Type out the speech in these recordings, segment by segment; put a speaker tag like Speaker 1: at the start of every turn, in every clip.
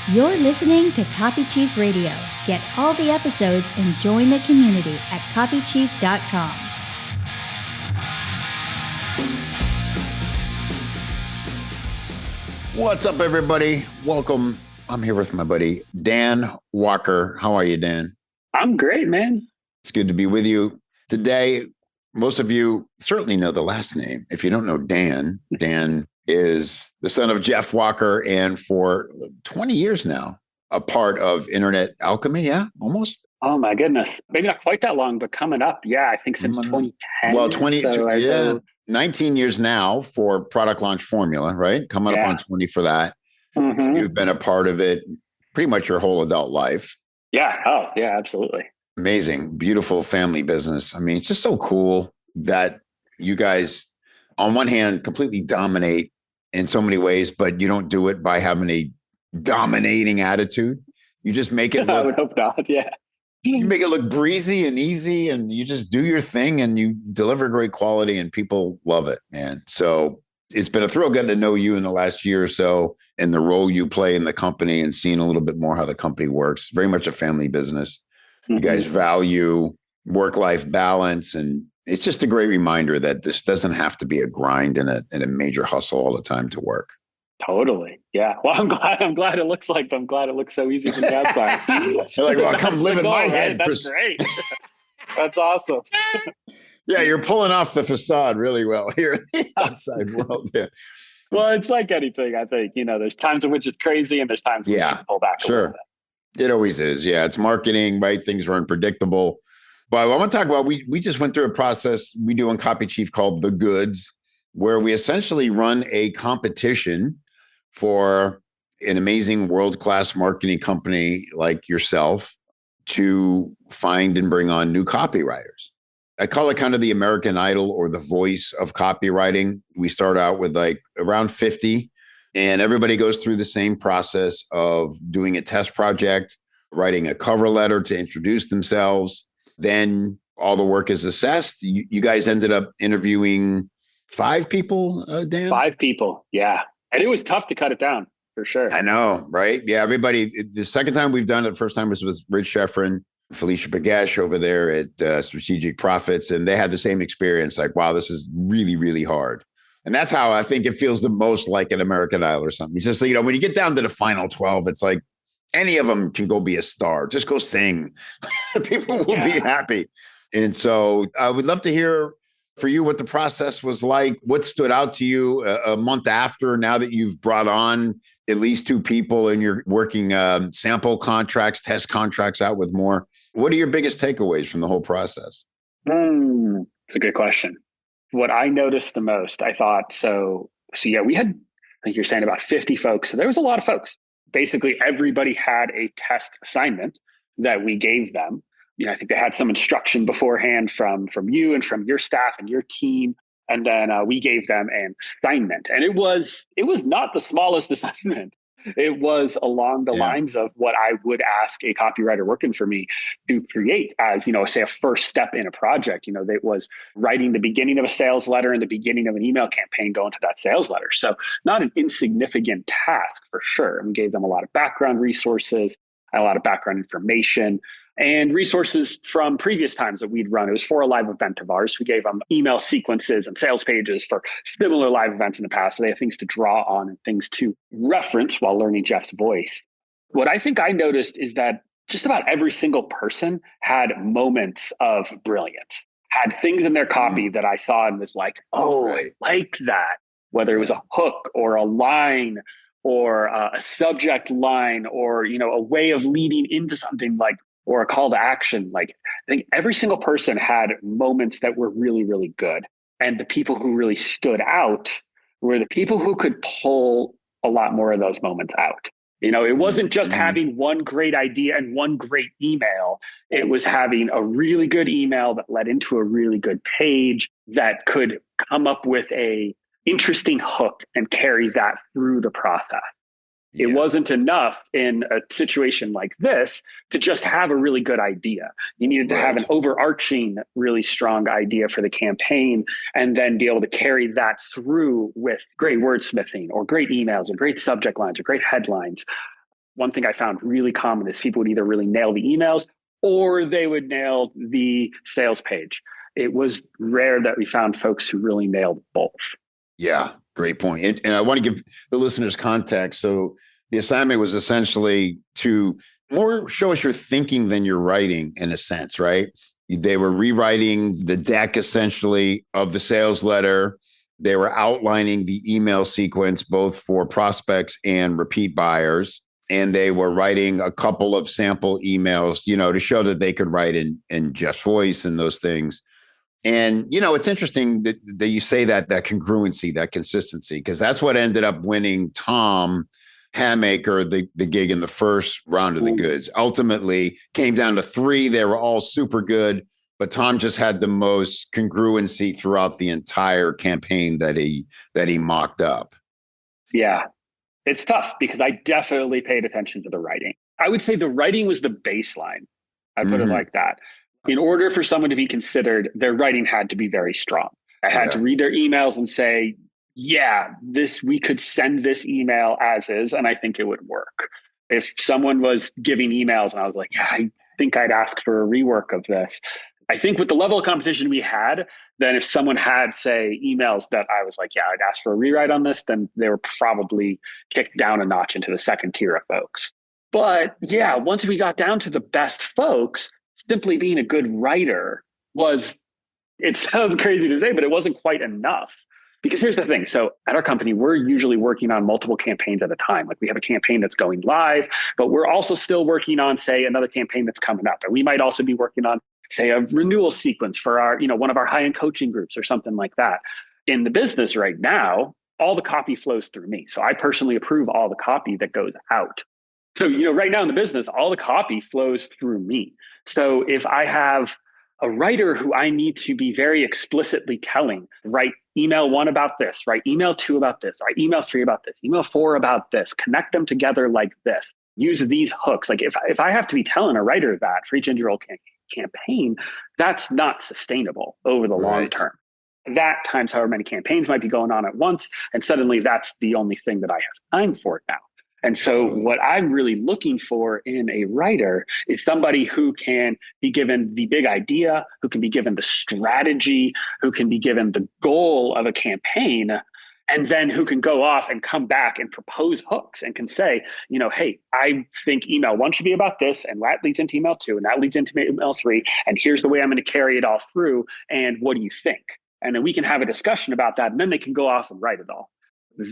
Speaker 1: You're listening to Copy Chief Radio. Get all the episodes and join the community at copychief.com.
Speaker 2: What's up, everybody? Welcome. I'm here with my buddy, Dan Walker. How are you, Dan?
Speaker 3: I'm great, man.
Speaker 2: It's good to be with you today. Most of you certainly know the last name. If you don't know Dan, Dan is the son of Jeff Walker, and for 20 years now, a part of Internet Alchemy. Yeah, almost.
Speaker 3: Oh my goodness. Maybe not quite that long, but coming up. Yeah, I think since 2010.
Speaker 2: Well, 19 years now for Product Launch Formula, right? Coming up on 20 for that.
Speaker 3: Mm-hmm.
Speaker 2: You've been a part of it pretty much your whole adult life.
Speaker 3: Yeah. Oh, yeah, absolutely.
Speaker 2: Amazing, beautiful family business. I mean, it's just so cool that you guys, on one hand, completely dominate in so many ways, but you don't do it by having a dominating attitude. You just make it look,
Speaker 3: I would hope not. Yeah.
Speaker 2: You make it look breezy and easy, and you just do your thing and you deliver great quality and people love it, man. So it's been a thrill getting to know you in the last year or so and the role you play in the company and seeing a little bit more how the company works. Very much a family business. Mm-hmm. You guys value work-life balance, and it's just a great reminder that this doesn't have to be a grind and a major hustle all the time to work.
Speaker 3: Totally. Yeah. Well, I'm glad it looks like, I'm glad it looks so easy from the outside.
Speaker 2: You're like, well, come live in my head.
Speaker 3: Right? That's great. That's awesome.
Speaker 2: Yeah, you're pulling off the facade really well here in the outside world. Yeah.
Speaker 3: Well, it's like anything, I think. You know, there's times in which it's crazy and there's times when you can pull back a little bit.
Speaker 2: It always is. Yeah, it's marketing, right? Things are unpredictable. But I want to talk about, we just went through a process we do on Copy Chief called The Goods, where we essentially run a competition for an amazing world-class marketing company like yourself to find and bring on new copywriters. I call it kind of the American Idol or the voice of copywriting. We start out with like around 50, and everybody goes through the same process of doing a test project, writing a cover letter to introduce themselves. Then all the work is assessed. You guys ended up interviewing 5 people, Dan?
Speaker 3: 5 people, yeah. And it was tough to cut it down, for sure.
Speaker 2: I know, right? Yeah, everybody, the second time we've done it, first time was with Rich Sheffrin, Felicia Bagash over there at Strategic Profits, and they had the same experience, like, wow, this is really, really hard. And that's how I think it feels the most like an American Idol or something. It's just, you know, when you get down to the final 12, it's like any of them can go be a star. Just go sing. People will be happy. And so I would love to hear for you what the process was like, what stood out to you a month after, now that you've brought on at least 2 people and you're working sample contracts, test contracts out with more. What are your biggest takeaways from the whole process?
Speaker 3: It's a good question. What I noticed the most, I thought, so yeah, we had, I think you're saying about 50 folks. So there was a lot of folks. Basically, everybody had a test assignment that we gave them. You know, I think they had some instruction beforehand from you and from your staff and your team. And then we gave them an assignment. And it was not the smallest assignment. It was along the lines of what I would ask a copywriter working for me to create as, you know, say a first step in a project. You know, it was writing the beginning of a sales letter and the beginning of an email campaign going to that sales letter. So not an insignificant task for sure. And we gave them a lot of background resources, a lot of background information, and resources from previous times that we'd run. It was for a live event of ours. We gave them email sequences and sales pages for similar live events in the past. So they have things to draw on and things to reference while learning Jeff's voice. What I think I noticed is that just about every single person had moments of brilliance, had things in their copy that I saw and was like, oh, I like that. Whether it was a hook or a line or a subject line or, you know, a way of leading into something like, or a call to action. Like, I think every single person had moments that were really, really good. And the people who really stood out were the people who could pull a lot more of those moments out. You know, it wasn't just having one great idea and one great email. It was having a really good email that led into a really good page that could come up with a interesting hook and carry that through the process. It wasn't enough in a situation like this to just have a really good idea. You needed to have an overarching, really strong idea for the campaign and then be able to carry that through with great wordsmithing or great emails or great subject lines or great headlines. one thing I found really common is people would either really nail the emails or they would nail the sales page. It was rare that we found folks who really nailed both.
Speaker 2: Yeah, great point. And I want to give the listeners context. So the assignment was essentially to more show us your thinking than your writing, in a sense, right? They were rewriting the deck essentially of the sales letter. They were outlining the email sequence, both for prospects and repeat buyers. And they were writing a couple of sample emails, to show that they could write in Jeff's voice and those things. And, it's interesting that you say that congruency, that consistency, because that's what ended up winning Tom Hamaker the gig in the first round of the goods. Ultimately came down to 3. They were all super good, but Tom just had the most congruency throughout the entire campaign that he mocked up.
Speaker 3: Yeah, it's tough because I definitely paid attention to the writing. I would say the writing was the baseline. I put it like that. In order for someone to be considered, their writing had to be very strong. I had to read their emails and say, we could send this email as is, and I think it would work. If someone was giving emails and I was like, I think I'd ask for a rework of this. I think with the level of competition we had, then if someone had, say, emails that I was like, I'd ask for a rewrite on this, then they were probably kicked down a notch into the second tier of folks. But once we got down to the best folks, simply being a good writer it sounds crazy to say, but it wasn't quite enough. Because here's the thing. So at our company, we're usually working on multiple campaigns at a time. Like we have a campaign that's going live, but we're also still working on, say, another campaign that's coming up. And we might also be working on, say, a renewal sequence for our, one of our high-end coaching groups or something like that. In the business right now, all the copy flows through me. So I personally approve all the copy that goes out. So, right now in the business, all the copy flows through me. So if I have a writer who I need to be very explicitly telling, write email 1 about this, write email 2 about this, write email 3 about this, email 4 about this, connect them together like this, use these hooks. Like if I have to be telling a writer that for each individual campaign, that's not sustainable over the long term. That times however many campaigns might be going on at once, and suddenly that's the only thing that I have time for now. And so what I'm really looking for in a writer is somebody who can be given the big idea, who can be given the strategy, who can be given the goal of a campaign, and then who can go off and come back and propose hooks and can say, hey, I think email 1 should be about this, and that leads into email 2, and that leads into email 3, and here's the way I'm going to carry it all through, and what do you think? And then we can have a discussion about that, and then they can go off and write it all.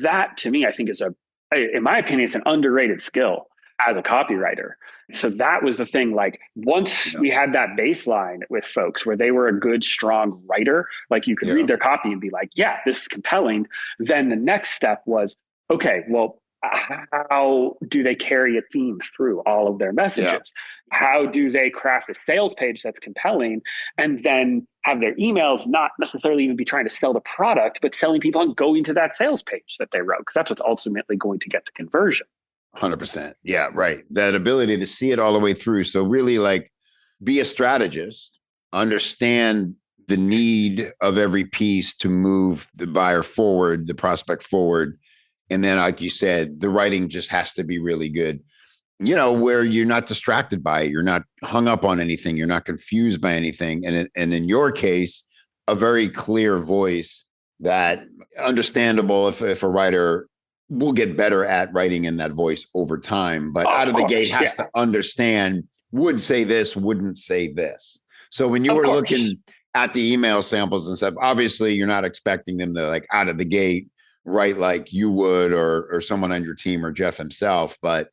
Speaker 3: That, to me, I think is in my opinion, it's an underrated skill as a copywriter. So that was the thing. Like once we had that baseline with folks where they were a good, strong writer, like you could read their copy and be like, this is compelling. Then the next step was, okay, well, how do they carry a theme through all of their messages? How do they craft a sales page that's compelling and then have their emails not necessarily even be trying to sell the product, but selling people on going to that sales page that they wrote? Because that's what's ultimately going to get the conversion.
Speaker 2: 100%. Yeah, right. That ability to see it all the way through. So really be a strategist, understand the need of every piece to move the buyer forward, the prospect forward. And then, like you said, the writing just has to be really good, where you're not distracted by it. You're not hung up on anything. You're not confused by anything. And in your case, a very clear voice that understandable if a writer will get better at writing in that voice over time. But out of the gate has to understand, would say this, wouldn't say this. So when you were looking at the email samples and stuff, obviously you're not expecting them to out of the gate write like you would or someone on your team or Jeff himself, but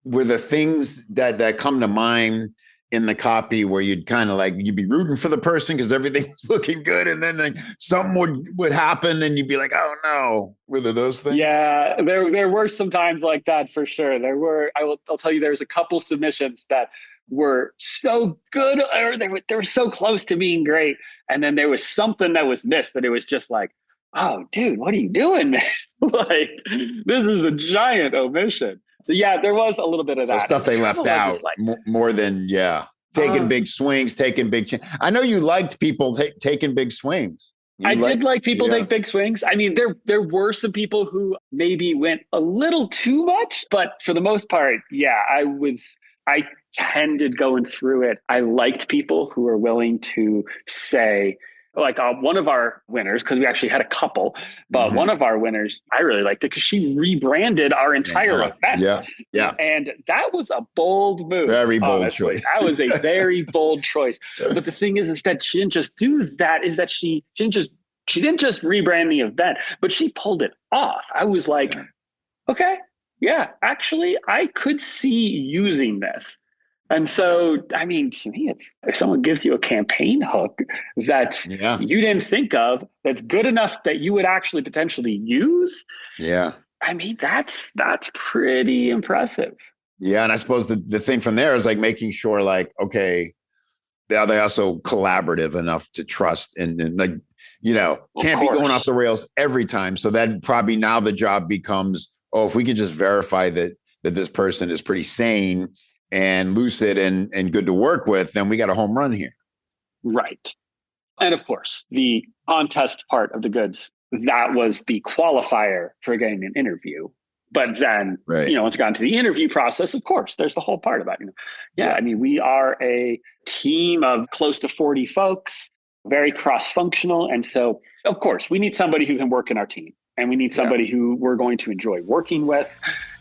Speaker 2: were the things that come to mind in the copy where you'd kind of you'd be rooting for the person because everything was looking good, and then something would happen and you'd be like, oh no, were there those things?
Speaker 3: Yeah, there were some times like that for sure. I'll tell you, there's a couple submissions that were so good, or they were so close to being great, and then there was something that was missed that it was just like, oh, dude, what are you doing, man? This is a giant omission. So there was a little bit of that.
Speaker 2: Stuff they left out more than, taking big swings, taking big I know you liked people taking big swings.
Speaker 3: I did like people take big swings. I mean, there were some people who maybe went a little too much, but for the most part, yeah, I tended going through it. I liked people who were willing to say, like one of our winners, because we actually had a couple, but one of our winners, I really liked it because she rebranded our entire event.
Speaker 2: Yeah.
Speaker 3: And that was a bold move.
Speaker 2: Very bold choice.
Speaker 3: That was a very bold choice. But the thing is that she didn't just do that, is that she didn't just rebrand the event, but she pulled it off. I was like, okay, yeah, actually, I could see using this. And so, I mean, to me, it's if someone gives you a campaign hook that you didn't think of, that's good enough that you would actually potentially use.
Speaker 2: Yeah.
Speaker 3: I mean, that's pretty impressive.
Speaker 2: Yeah. And I suppose the thing from there is like making sure like, okay, are they also collaborative enough to trust and like, can't be going off the rails every time. So that probably now the job becomes, if we can just verify that this person is pretty sane and lucid and good to work with, then we got a home run here. Right.
Speaker 3: And of course, the contest part of the goods, that was the qualifier for getting an interview. But then, once it got into the interview process, of course, there's the whole part about, I mean, we are a team of close to 40 folks, very cross-functional. And so, of course, we need somebody who can work in our team. And we need somebody who we're going to enjoy working with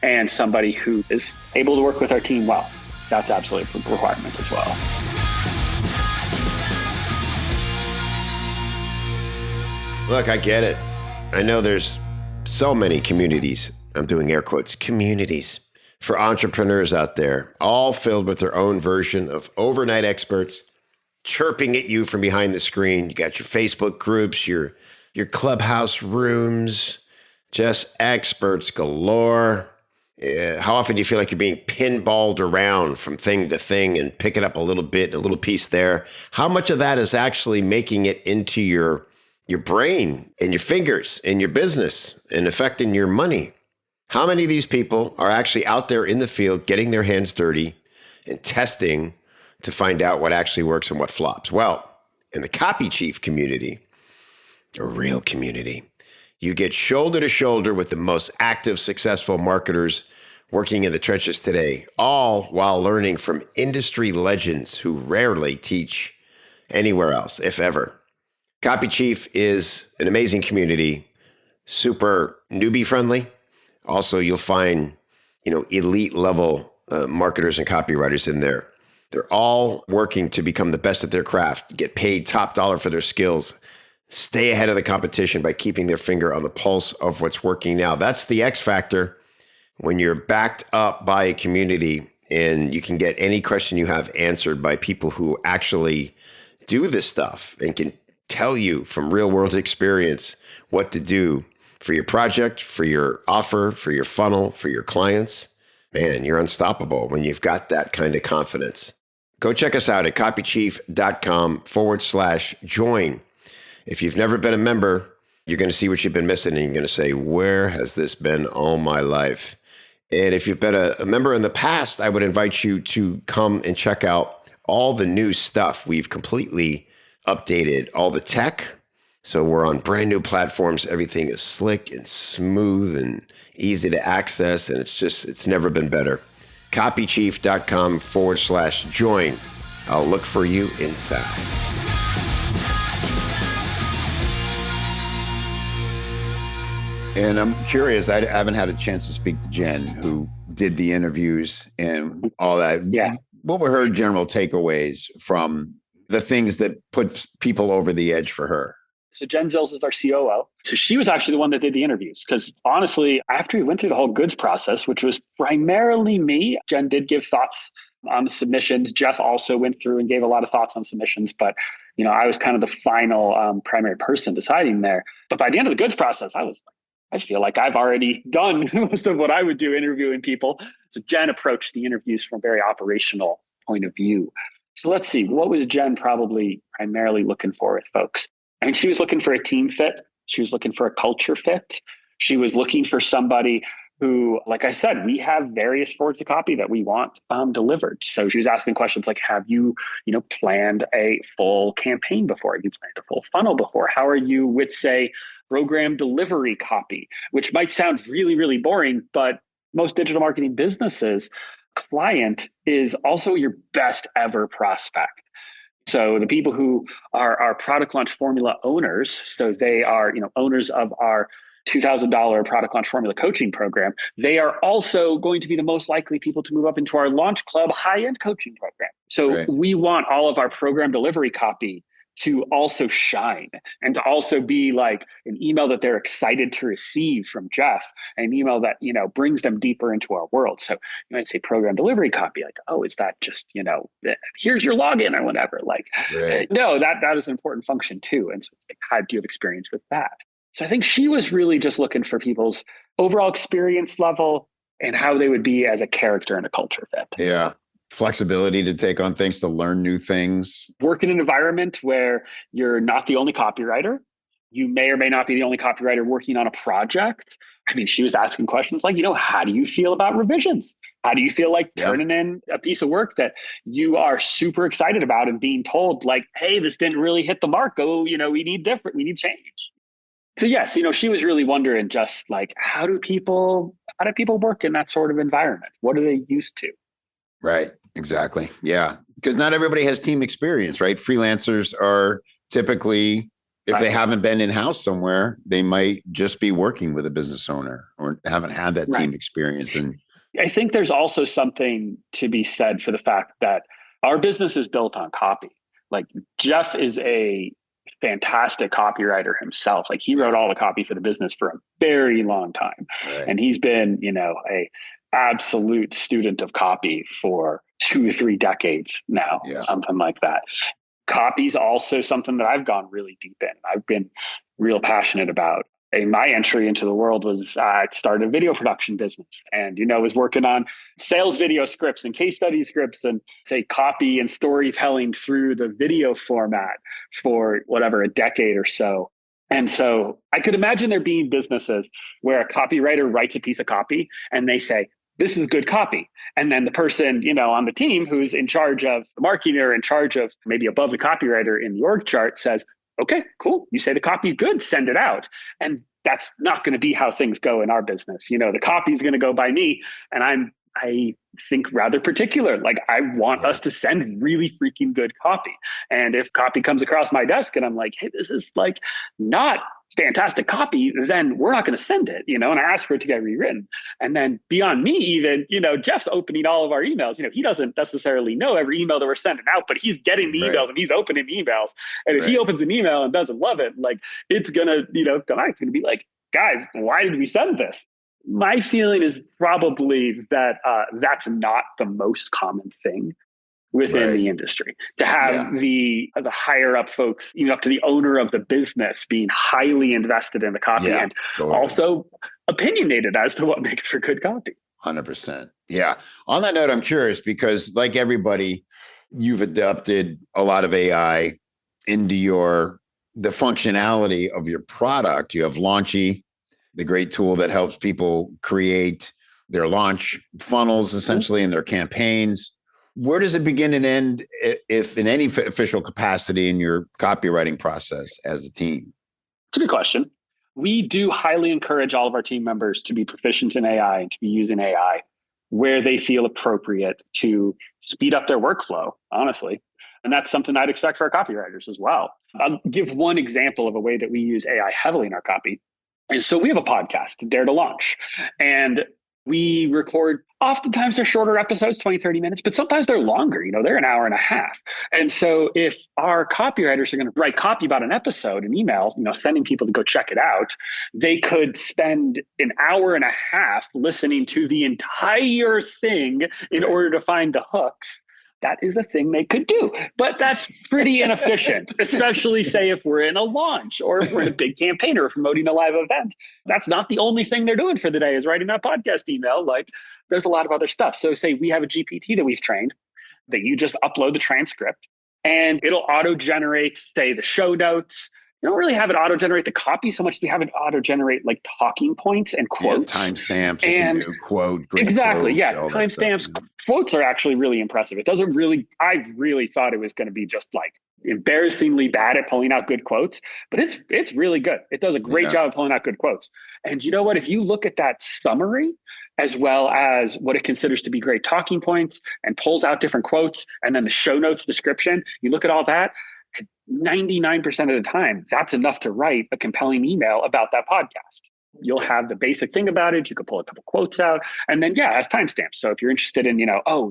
Speaker 3: and somebody who is able to work with our team well. That's absolutely a requirement as well.
Speaker 4: Look, I get it. I know there's so many communities, I'm doing air quotes, communities for entrepreneurs out there, all filled with their own version of overnight experts chirping at you from behind the screen. You got your Facebook groups, your clubhouse rooms, just experts galore. How often do you feel like you're being pinballed around from thing to thing and picking up a little bit, a little piece there? How much of that is actually making it into your brain and your fingers and your business and affecting your money? How many of these people are actually out there in the field getting their hands dirty and testing to find out what actually works and what flops? Well, in the Copy Chief community, a real community, you get shoulder to shoulder with the most active, successful marketers working in the trenches today, all while learning from industry legends who rarely teach anywhere else, if ever. Copy Chief is an amazing community, super newbie friendly. Also, you'll find, elite level marketers and copywriters in there. They're all working to become the best at their craft, get paid top dollar for their skills, stay ahead of the competition by keeping their finger on the pulse of what's working now. That's the X factor when you're backed up by a community and you can get any question you have answered by people who actually do this stuff and can tell you from real world experience what to do for your project, for your offer, for your funnel, for your clients. Man, you're unstoppable when you've got that kind of confidence. Go check us out at copychief.com/join. If you've never been a member, you're going to see what you've been missing and you're going to say, where has this been all my life? And if you've been a member in the past, I would invite you to come and check out all the new stuff. We've completely updated all the tech. So we're on brand new platforms. Everything is slick and smooth and easy to access. And it's never been better. Copychief.com/join. I'll look for you inside.
Speaker 2: And I'm curious, I haven't had a chance to speak to Jen, who did the interviews and all that.
Speaker 3: Yeah.
Speaker 2: What were her general takeaways from the things that put people over the edge for her?
Speaker 3: So Jen Zills is our COO. So she was actually the one that did the interviews because honestly, after we went through the whole goods process, which was primarily me, Jen did give thoughts on submissions. Jeff also went through and gave a lot of thoughts on submissions, but I was kind of the final primary person deciding there. But by the end of the goods process, I feel like I've already done most of what I would do interviewing people. So Jen approached the interviews from a very operational point of view. So let's see, what was Jen probably primarily looking for with folks? I mean, she was looking for a team fit. She was looking for a culture fit. She was looking for somebody who, like I said, we have various forms of copy that we want delivered. So she was asking questions like, have you, planned a full campaign before? Have you planned a full funnel before? How are you with, say, program delivery copy, which might sound really, really boring, but most digital marketing businesses, client is also your best ever prospect. So the people who are our product launch formula owners, so they are, owners of our $2,000 product launch formula coaching program, they are also going to be the most likely people to move up into our launch club high-end coaching program. So we want all of our program delivery copy to also shine and to also be like an email that they're excited to receive from Jeff, an email that, brings them deeper into our world. So you might say program delivery copy, like, oh, is that just, here's your login or whatever. Like, no, that is an important function too. And so like, how do you have experience with that? So I think she was really just looking for people's overall experience level and how they would be as a character and a culture fit.
Speaker 2: Yeah. Flexibility to take on things, to learn new things.
Speaker 3: Work in an environment where you're not the only copywriter. You may or may not be the only copywriter working on a project. I mean, she was asking questions like, how do you feel about revisions? How do you feel like turning in a piece of work that you are super excited about and being told like, hey, this didn't really hit the mark. Oh, we need change. So yes, she was really wondering just like, how do people work in that sort of environment? What are they used to?
Speaker 2: Right. Exactly. Yeah. Because not everybody has team experience, right? Freelancers are typically, if they haven't been in-house somewhere, they might just be working with a business owner or haven't had that team experience. And
Speaker 3: I think there's also something to be said for the fact that our business is built on copy. Like Jeff is a fantastic copywriter himself. Like he wrote all the copy for the business for a very long time. And he's been, a absolute student of copy for 2 or 3 decades now, something like that. Copy is also something that I've gone really deep in. I've been real passionate about. My entry into the world was I started a video production business and, was working on sales video scripts and case study scripts and say copy and storytelling through the video format for whatever, a decade or so. And so I could imagine there being businesses where a copywriter writes a piece of copy and they say, this is good copy. And then the person, on the team who's in charge of the marketing or in charge of maybe above the copywriter in the org chart says, okay, cool. You say the copy is good, send it out. And that's not going to be how things go in our business. The copy is going to go by me. And I think rather particular. Like I want us to send really freaking good copy. And if copy comes across my desk and I'm like, hey, this is like not fantastic copy, then we're not going to send it, and I ask for it to get rewritten. And then beyond me, even, Jeff's opening all of our emails. He doesn't necessarily know every email that we're sending out, but he's getting the emails and he's opening emails. And if he opens an email and doesn't love it, like it's going to, come out, it's going to be like, guys, why did we send this? My feeling is probably that that's not the most common thing within the industry, to have the higher up folks, up to the owner of the business being highly invested in the copy and also opinionated as to what makes for good copy.
Speaker 2: 100%. Yeah. On that note, I'm curious because like everybody, you've adopted a lot of AI into the functionality of your product. You have Launchy, the great tool that helps people create their launch funnels essentially in their campaigns. Where does it begin and end if in any official capacity in your copywriting process as a team?
Speaker 3: It's a good question. We do highly encourage all of our team members to be proficient in AI and to be using AI where they feel appropriate to speed up their workflow, honestly. And that's something I'd expect for our copywriters as well. I'll give one example of a way that we use AI heavily in our copy. And so we have a podcast, Dare to Launch, and we record, oftentimes they're shorter episodes, 20, 30 minutes, but sometimes they're longer, they're an hour and a half. And so if our copywriters are going to write copy about an episode, an email, sending people to go check it out, they could spend an hour and a half listening to the entire thing in order to find the hooks. That is a thing they could do, but that's pretty inefficient, especially say if we're in a launch or if we're in a big campaign or promoting a live event. That's not the only thing they're doing for the day is writing that podcast email. Like there's a lot of other stuff. So say we have a GPT that we've trained that you just upload the transcript and it'll auto generate, say the show notes, you don't really have it auto-generate the copy so much as you have it auto-generate like talking points and quotes.
Speaker 2: Timestamps,
Speaker 3: and
Speaker 2: you can do quote, great
Speaker 3: exactly,
Speaker 2: quotes,
Speaker 3: yeah.
Speaker 2: all that stuff.
Speaker 3: Timestamps, quotes are actually really impressive. It doesn't really, I really thought it was going to be just like embarrassingly bad at pulling out good quotes, but it's really good. It does a great job of pulling out good quotes. And you know what? If you look at that summary, as well as what it considers to be great talking points and pulls out different quotes, and then the show notes description, you look at all that, 99% of the time, that's enough to write a compelling email about that podcast. You'll have the basic thing about it. You can pull a couple quotes out, and then, it has timestamps. So if you're interested in,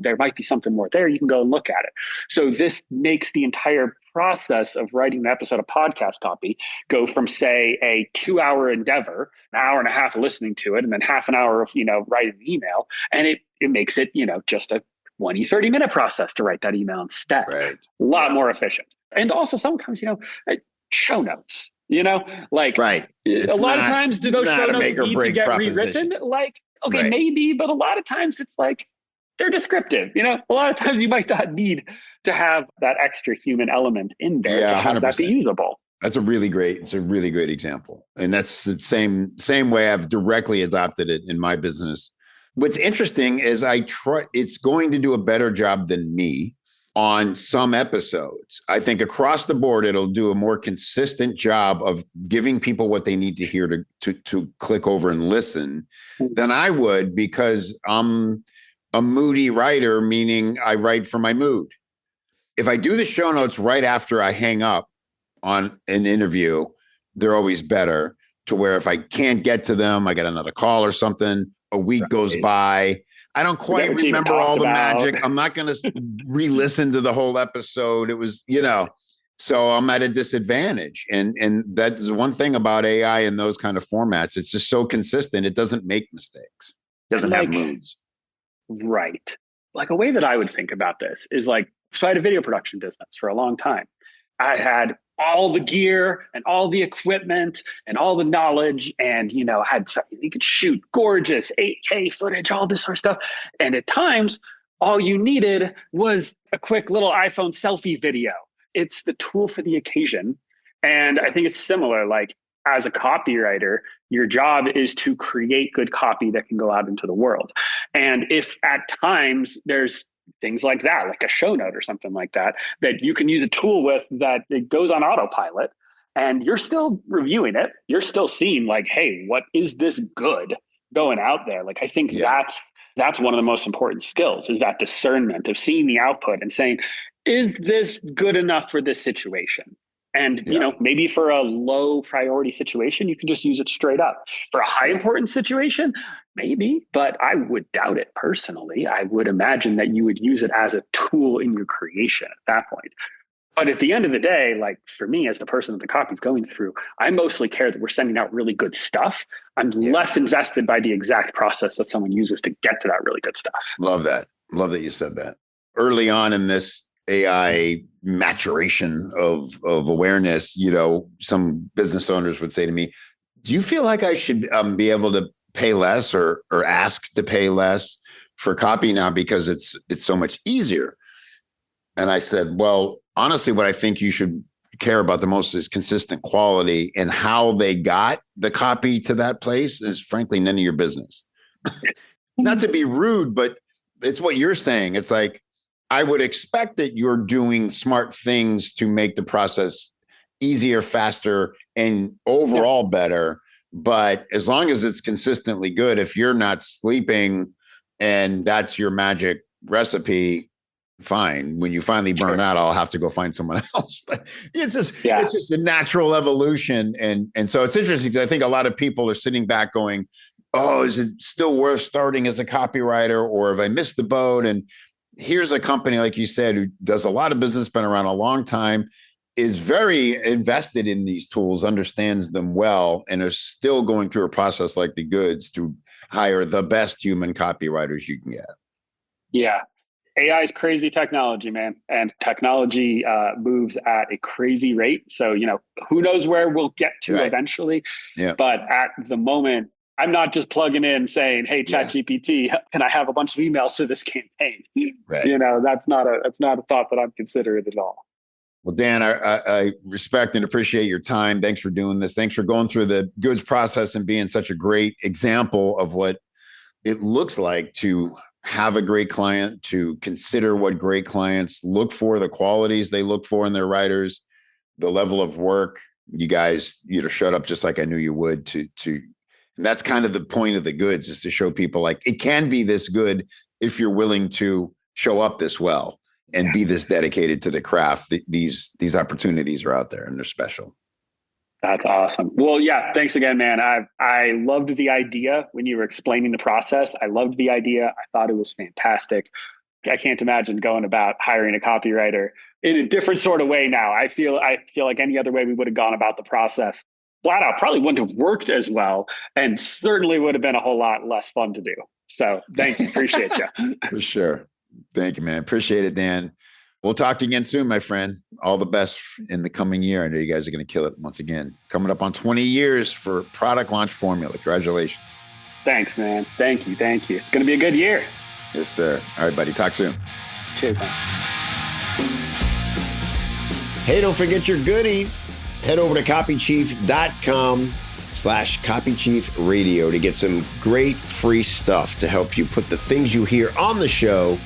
Speaker 3: there might be something more there, you can go and look at it. So this makes the entire process of writing an episode of podcast copy go from, say, a 2-hour endeavor, an hour and a half of listening to it, and then half an hour of, writing an email. And it makes it, just a 20, 30-minute process to write that email instead.
Speaker 2: Right.
Speaker 3: A lot more efficient. And also sometimes, show notes.
Speaker 2: Right.
Speaker 3: A lot of times, do those show notes need to get rewritten? Maybe, but a lot of times it's like they're descriptive. A lot of times you might not need to have that extra human element in there to have 100%. That be usable.
Speaker 2: It's a really great example. And that's the same way I've directly adopted it in my business. What's interesting is it's going to do a better job than me on some episodes. I think across the board, it'll do a more consistent job of giving people what they need to hear to click over and listen than I would, because I'm a moody writer, meaning I write for my mood. If I do the show notes right after I hang up on an interview, they're always better, to where if I can't get to them, I get another call or something, a week goes by, I don't quite remember all the magic. I'm not going to re-listen to the whole episode. It was, so I'm at a disadvantage. And that's one thing about AI and those kind of formats. It's just so consistent. It doesn't make mistakes. It doesn't have moods.
Speaker 3: Right. Like a way that I would think about this is so I had a video production business for a long time. I had all the gear and all the equipment and all the knowledge, and you could shoot gorgeous 8K footage, all this sort of stuff. And at times, all you needed was a quick little iPhone selfie video. It's the tool for the occasion. And I think it's similar. As a copywriter, your job is to create good copy that can go out into the world. And if at times there's things like that, like a show note or something like that you can use a tool with, that it goes on autopilot, and you're still reviewing it. You're still seeing hey, what is this good going out there? I think that's one of the most important skills, is that discernment of seeing the output and saying, is this good enough for this situation? And, maybe for a low priority situation, you can just use it straight up. For a high important situation, maybe, but I would doubt it personally. I would imagine that you would use it as a tool in your creation at that point. But at the end of the day, for me, as the person that the copy is going through, I mostly care that we're sending out really good stuff. I'm less invested by the exact process that someone uses to get to that really good stuff.
Speaker 2: Love that. Love that you said that. Early on in this AI maturation of awareness, some business owners would say to me, do you feel like I should be able to pay less or ask to pay less for copy now because it's so much easier? And I said, well, honestly, what I think you should care about the most is consistent quality, and how they got the copy to that place is frankly none of your business. Not to be rude, but it's what you're saying. It's I would expect that you're doing smart things to make the process easier, faster, and overall better. But as long as it's consistently good, if you're not sleeping and that's your magic recipe, fine. When you finally burn out, I'll have to go find someone else. But it's just a natural evolution. And so it's interesting, because I think a lot of people are sitting back going, oh, is it still worth starting as a copywriter, or have I missed the boat? And here's a company, like you said, who does a lot of business, been around a long time, is very invested in these tools, understands them well, and are still going through a process like the goods to hire the best human copywriters you can get.
Speaker 3: Yeah. AI is crazy technology, man. And technology moves at a crazy rate. So, who knows where we'll get to eventually. Yeah. But at the moment, I'm not just plugging in saying, hey, ChatGPT, can I have a bunch of emails for this campaign? Right. That's not a thought that I'm considering at all.
Speaker 2: Well, Dan, I respect and appreciate your time. Thanks for doing this. Thanks for going through the goods process and being such a great example of what it looks like to have a great client, to consider what great clients look for, the qualities they look for in their writers, the level of work. You guys, showed up just like I knew you would and that's kind of the point of the goods, is to show people like it can be this good if you're willing to show up this well and be this dedicated to the craft. These opportunities are out there and they're special.
Speaker 3: That's awesome. Well, yeah, thanks again, man. I loved the idea when you were explaining the process. I loved the idea. I thought it was fantastic. I can't imagine going about hiring a copywriter in a different sort of way now. I feel like any other way we would have gone about the process, flat out, probably wouldn't have worked as well, and certainly would have been a whole lot less fun to do. So thank you. Appreciate you.
Speaker 2: For sure. Thank you, man. Appreciate it, Dan. We'll talk again soon, my friend. All the best in the coming year. I know you guys are going to kill it once again. Coming up on 20 years for Product Launch Formula. Congratulations.
Speaker 3: Thanks, man. Thank you. It's going to be a good year.
Speaker 2: Yes, sir. All right, buddy. Talk soon.
Speaker 3: Cheers, man.
Speaker 4: Hey, don't forget your goodies. Head over to copychief.com/copychiefradio to get some great free stuff to help you put the things you hear on the show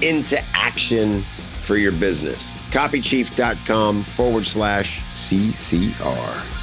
Speaker 4: into action for your business. copychief.com/CCR.